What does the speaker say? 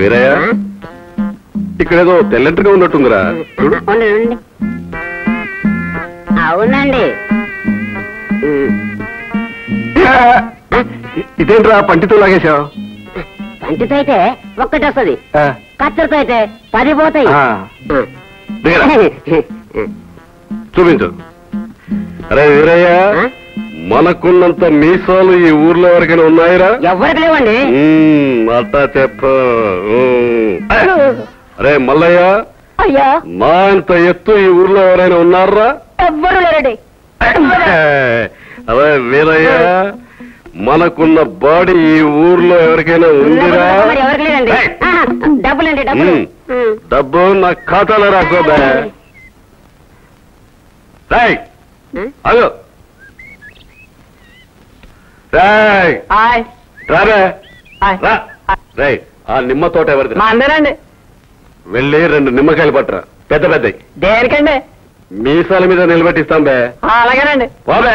వీరయ్య ఇక్కడేదో తెల్లంటిగా ఉన్నట్టుందిరా. అవునండి. ఇదేంట్రా పంటితో లాగేశావు? పంటితో అయితే ఒక్కటి వస్తుంది, కత్తెరతో అయితే 10 పోతాయి. చూపించు. అరే వీరయ్య, మనకున్నంత మీసాలు ఈ ఊర్లో ఎవరికైనా ఉన్నాయిరా? ఎవరికి లేవండి. అట్టా చెప్ప. అరే మల్లయ్య, అయ్యా నా ఇంత ఎత్తు ఈ ఊర్లో ఎవరైనా ఉన్నారా? ఎవ్వరు లేరండి. అదే వీరయ్య, మనకున్న బాడీ ఈ ఊర్లో ఎవరికైనా ఉందిరా? ఎవరికి లేదండి. డబ్బులండి, డబ్బు నా ఖాతాలో రాసుకోదా? అదో ఆ నిమ్మ తోట ఎవరిది? మా అందరండి. వెళ్ళి 2 నిమ్మకాయలు పట్టరా, పెద్ద పెద్దవి. దేనికండి? మీసాల మీద నిలబెట్టిస్తాం బే. అలాగేనండి. బాబే